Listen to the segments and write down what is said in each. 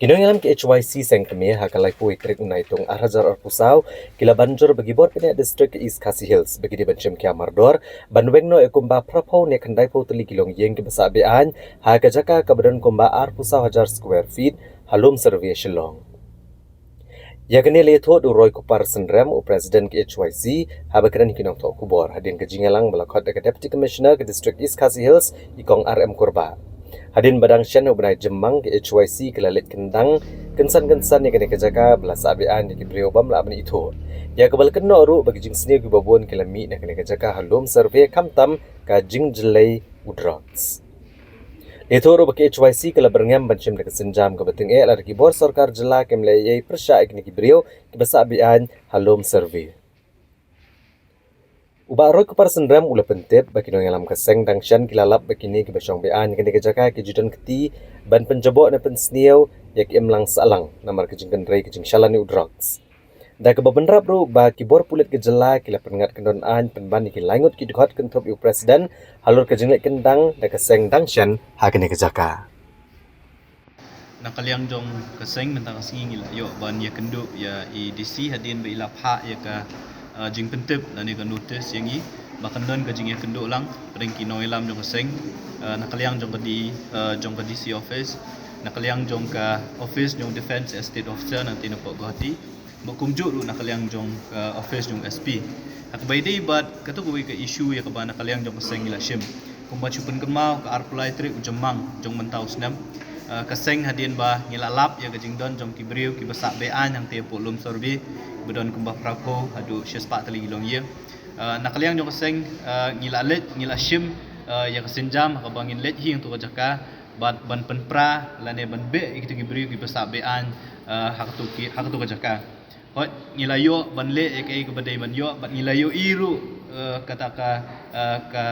Kinongalam ki HYC seng kami hakalai pui trik unai tung arhajar pusau kila banjur bagi bor pina district East Khasi Hills bagi di bancem kia mardor banweng no ekumba prapo ne kandai po teli kilong yeng ki basa bean ha kajaka kabadan kumba pusau hajar square feet halum survey Shillong. Yakni letho du roy kupar senrem u president ki HYC habakran kinong to kubor hadin kajingalang melakot dekat deputy commissioner ke district East Khasi Hills ikong RM Kurba. Hadin badang syan ubnai jemang ke HYC kelalit kendang kensan-kensan yang kena kejaka belas abian di kibriyo bam la abni itu. Ya kebal kena ru bagi jing seni kubabun kelami nak kena kejaka halum survey kamtam ka jing jelai udrots. Itu ru bagi HYC kala berngam bancim dekat senjam ke beting la kibor sarkar jela ke melayai persya ikni kibriyo kibasa abian halum survey. Uba roy kupar senram ula pentip bagi nong alam keseng dangshan kilalap begini ke basyong bean kene kejaka ke judan keti ban penjebok na pensniau yak imlang salang namar kejing kendrai kejing shalani udrots. Da ke bebenrap ru ba kibor pulit ke jela kila pengat kendon an penban ki langut ki dikot kentop yu presiden halur kejing lek kendang da keseng dangshan ha kene kejaka. Nakaliang jong keseng mentang singi la yo ban ya kenduk ya EDC hadin be ilap ha ya ka jing pentip dan ni kan notice yang i bakandon ka jing ya kenduk lang ring ki noilam jong keseng nakaliang jong ka di jong ka DC office nakaliang jong ka office jong defense estate officer nanti no pok gohati bokumjuk ru nakaliang jong ka office jong SP akbai dei bat katu ko ka issue ya ka ba nakaliang jong keseng ila shim kumba chupen kemau ka arpulai tri ujemang jong mentau snam keseng hadin ba ngilalap ya kajing don jong kibriu ki basak bean yang te polum sorbi bedon kumbah prapo adu syespak tali gilong ye nakaliang jong keseng ngilalet ngilashim ya kesenjam ka bangin let hi untuk jaka ban penpra lane ban be gitu kibriu ki basak bean hak tu jaka hot ngilayo ban le ek badai ban yo bat ngilayo iru kata ka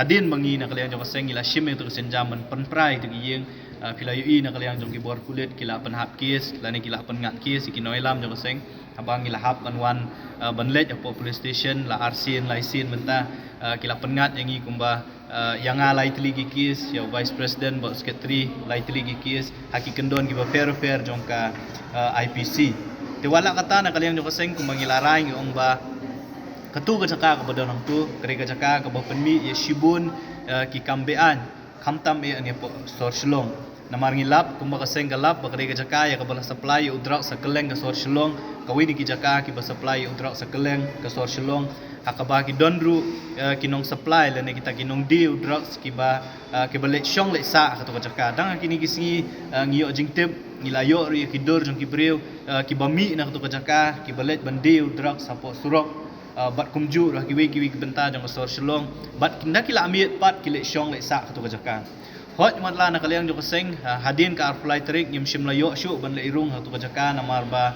hadin mangi nakaliang jong keseng ngilashim itu kesenjam ban penpra itu giyeng pilayu i nakaliang jong kibor kulit kila penhap kes lani kila pengat kes ikinoilam jong keseng abang kila hap kan wan banlet apo police station la arsin laisin menta kila pengat yang i kumba yang alai teligi kes ya vice president bot secretary lai teligi kes haki kendon kiba fair jong ka IPC tewala kata nakaliang jong keseng kumba ngilarai ngi ong ba katu kajaka kepada orang tu kere kajaka ke penmi ya shibun ki kambean kamtam e ange po sor shlong namar ngilap kumba kaseng galap bakre ka jaka ya kabala supply udrak sa keleng ka sor shlong kawini ki jaka ki ba supply udrak sa keleng ka sor shlong hakaba ki donru kinong supply lene kita kinong di udrak ki ba ki balek shong le sa ka to ka jaka dang kini kisi ngiyo jingtep ngilayo ri ki dor jong ki breu ki bami na to ka jaka ki balek bandi udrak sa po surok bat kumju rah kiwi benta jong sor shlong bat kinda kila amiet pat kile shong le sa ka to ka jaka hot matla nakaliang jong keseng hadin ka arfly trik yim shim layo shu ban le irung hatu kajaka namar ba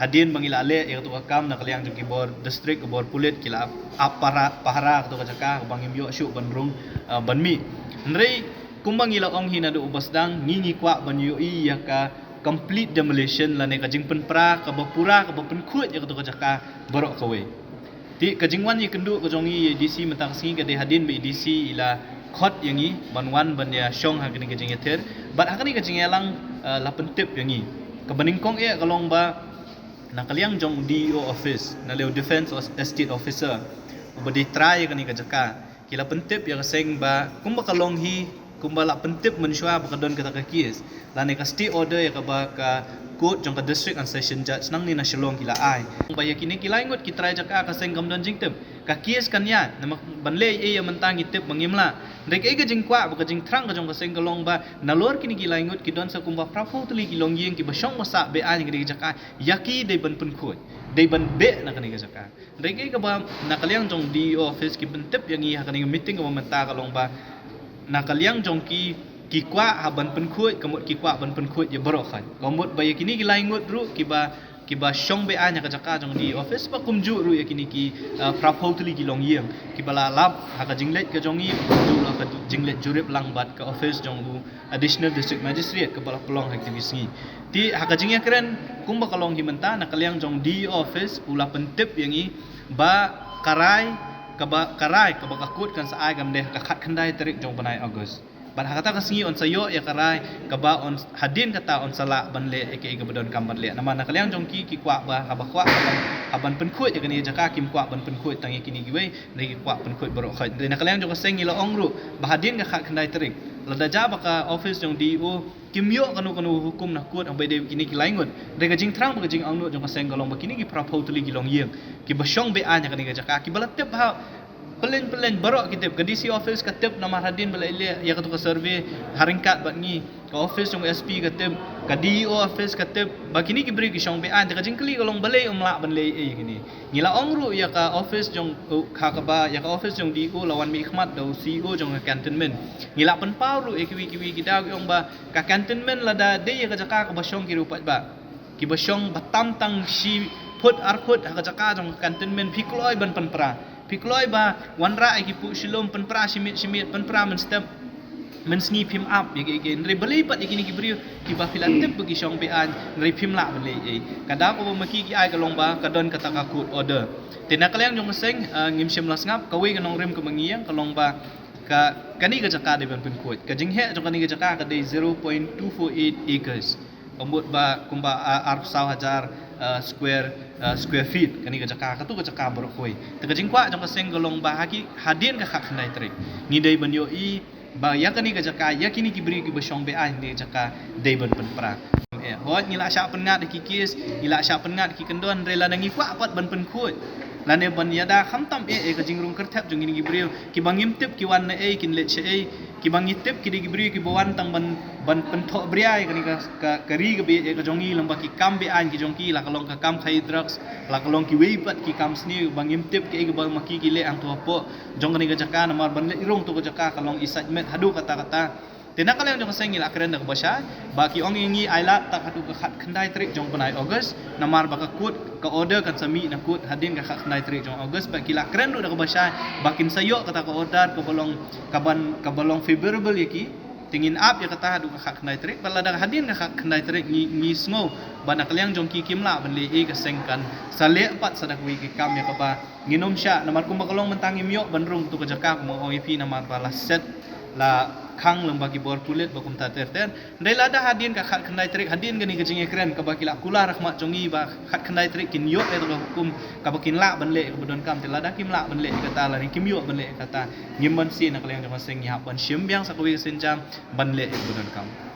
hadin bangila ale ya tu kam nakaliang jong kibor district kibor pulit kila apara pahara hatu kajaka bangim yo shu ban rung ban mi nrei kumbang ila ong hinadu ubasdang ngingi kwa ban yo i ya ka complete demolition lane kajing penpra ka bapura ka bapenkhut ya tu kajaka borok kawe ti kajingwan yi kendu kajongi DC mentang singi ka de hadin be DC ila khot yang i banwan ban ya shong ha kini kejing yeter bat ha kini kejing yalang la pentip yang i kebeningkong e kalong ba nakaliang jong DO office na leo defense estate officer ubadi try kini kajaka kila pentip ya keseng ba kumba kalong hi kumba la pentip mensyua bakadon kata kakis lane ka stay order ya ka ba ka court jong ka district and session judge nang ni na shalong kila ai ba ya kini kila ingot kitrai jaka kaseng kamdon jingtem ka kies kanya nama banle e ya mentang itip mangimla rek e gajing kwa ba gajing trang ka jong kaseng kalong ba nalor kini kila ingot kidon sa kumba prapo tuli kilong yeng ki ba syong masa be an ngi jaka yaki de ban penkhut de ban be na kani jaka rek e ka ba nakaliang jong di office ki pentip yang i ha kani meeting ka menta kalong ba nakaliang jong ki kwa haban penkhut kamut ki kwa ban penkhut ya borokan kamut ba yakini ki laingut ru ki ba shong be anya ka jaka jong di office ba kumju ru yakini ki prapautli ki long yeng ki bala lab ha ka jinglet ka jong i du la ka jinglet jurip lang bat ka office jong bu additional district magistrate ka bala pelong aktivisi ti ha ka jingya keren kumba kalong hi menta nakaliang jong di office ula pentip yang i ba karai ka ba kakut kan sa agam deh ka khat khandai tarik jong banai August ban kata kasingi on sayo ya karai kaba on hadin kata on sala ban le ke badon kam ban le nama nak liang jongki ki kwa ba kaba kwa aban pen khoi ya kani jaka kim kwa ban pen khoi tang kini giwe nei kwa pen khoi bro khai de nak liang jong sengi lo ongru ba hadin ka khat khandai trik lada ja baka office jong DO kimyo kanu hukum nak kuat ambai de kini ki laingon de ka jing trang ba jing angno jong seng galong ba kini ki prapau tuli gilong yeng ki basyong be anya kani jaka ki balatep ha pelen barok kitip ke DC office katip nama hadin bala ile ya katu ka survey haringkat bat ngi ke office jong SP katip ke DO office katip ba kini ki beri ki syong be an ka jingkli galong balai umlak ban le kini ngila ongru ya ka office jong ka ba ya ka office jong DO lawan mi khmat do CEO jong cantonment ngila pen paru kiwi kita ong ba ka cantonment lada de ya ka jaka ka basyong ki rupat ba ki basyong batam tang si put arput ka jaka jong cantonment phikloi ban panpra Pikloi ba wanra ai ki pu silom penpra simit penpra men step men sngi pim up ye ge nri beli pat ikini ki brio ki ba filatip bagi syong be an nri pim la beli kada ko maki ki ai ka long ba kadon kata ka kut order tina kalyang jong seng ngim sim las ngap kawi ka nong rem ka mangiang ka long ba ka kani ka jaka de ban pen kuat ka jing he jong kani ka jaka ka de 0.248 acres ambut ba kumba arpsau hajar square feet kani ka jaka ka tu ka jaka borokoi te ka jingkwa jong ka seng golong ba haki hadin ka khak nai trik ni dei ban yo i ba ya kani ka jaka ya kini ki beri ki basyong be an ni jaka dei ban pen pra hot ngila sya pengat ki kis ngila sya pengat ki kendon rela nangi kwa pat ban pen khut lane ban yada khamtam ka jingrung kerthap jong ini ki beri ki bangim tip ki wan kin let che ki bangi tip ki di beri ki bawan tang ban pen thok briai kani ka kari ka be ka jongi lamba ki kam be an ki jongki la kalong ka kam khai drugs la kalong ki wei pat ki kam sni bangim tip ki ba maki ki le ang to po jong kani ka jaka na mar ban le irong to ka jaka kalong isajmet hadu kata tina kala jong sengi la kren dak basha baki ong ingi aila tak hadu ka khat khandai trik jong panai August namar baka kut ka order kan sami na kut hadin ka khat khandai trik jong August baki la kren dak basha bakin sayo kata ka order ka balong favorable yaki tingin up ya kata hadu ka khat khandai trik bala dak hadin ka khat khandai trik ngi sngo bana kalyang jong ki kimla ban le ka sengkan sale pat sadak wi ki kam ya ka ba nginom sya namar kum bakalong mentangi miok banrung tu ka jaka mo OEP namar bala set la khang leng bagi bor kulit bakum ta ter ndai lada hadin ka khat khandai trik hadin gani ka jing ekren ka baki la kula rahmat jongi ba khat khandai trik kin yok eta hukum ka bakin la ban le ka bodon kam te lada kim la ban le kata la ni kim yok ban le kata ngimban sin na kaleng jama seng ya ban shim byang sakwi senjam ban le bodon kam